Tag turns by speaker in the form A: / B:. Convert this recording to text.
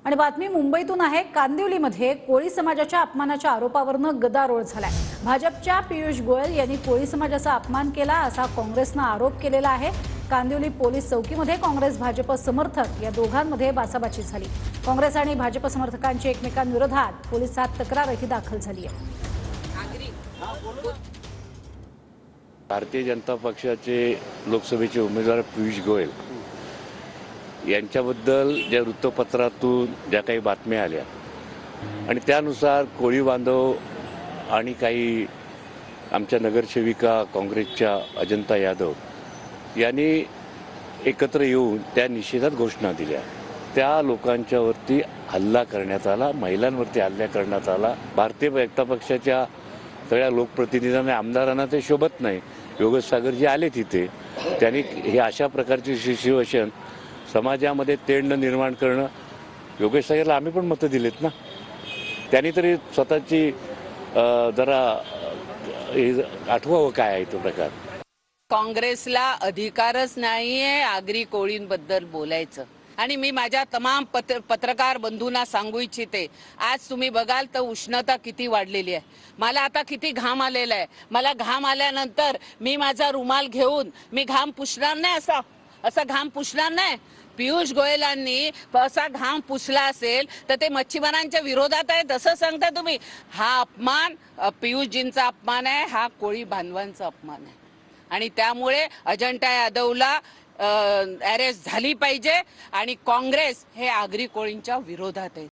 A: आणि बातमी मुंबईतून आहे। कांदिवलीमध्ये कोळी समाजाच्या अपमानाच्या आरोपावरून गदारोळ झालाय। भाजपच्या पियुष गोयल यांनी कोळी समाजाचा अपमान केला असा काँग्रेसने आरोप केलेला आहे। कांदिवली पोलीस चौकीमध्ये काँग्रेस भाजप समर्थक या दोघांमध्ये बाचाबाची झाली। काँग्रेस आणि भाजप समर्थकांची एकमेकांविरोधात पोलिसात तक्रारही दाखल झाली आहे।
B: भारतीय जनता पक्षाचे लोकसभेचे उमेदवार पियुष गोयल यांच्याबद्दल ज्या वृत्तपत्रातून ज्या काही बातम्या आल्या आणि त्यानुसार कोळी बांधव आणि काही आमच्या नगरसेविका काँग्रेसच्या अजंता यादव यांनी एकत्र येऊन त्या निषेधात घोषणा दिल्या। त्या लोकांच्यावरती हल्ला करण्यात आला, महिलांवरती हल्ला करण्यात आला। भारतीय जनता पक्षाच्या सगळ्या लोकप्रतिनिधींना आमदारांना ते शोभत नाही। योगेश सागर जे आले तिथे त्यांनी हे अशा प्रकारची सिच्युएशन समाजामध्ये तेढ निर्माण करणं, योगेश सागरला आम्ही पण मतं दिलेत ना, त्यांनी तरी स्वतःची जरा आठवावं काय आहे तो प्रकार।
C: काँग्रेसला अधिकारच नाहीये आगरी कोळींबद्दल बोलायचं। आणि मी माझ्या तमाम पत्रकार बंधूंना सांगू इच्छिते, आज तुम्ही बघाल तर उष्णता किती वाढलेली आहे। मला आता किती घाम आलेला आहे। मला घाम आल्यानंतर मी माझा रुमाल घेऊन मी घाम पुसणार नाही, असा घाम पुसणार नाही। पियुष गोयलांनी असा घाम पुसला असेल तर ते मच्छीमारांच्या विरोधात आहे असं सांगता तुम्ही। हा अपमान पियुषजींचा अपमान आहे, हा कोळी बांधवांचा अपमान आहे। आणि त्यामुळे अजंता यादवला अरेस्ट झाली पाहिजे आणि काँग्रेस हे आगरी कोळींच्या विरोधात आहे।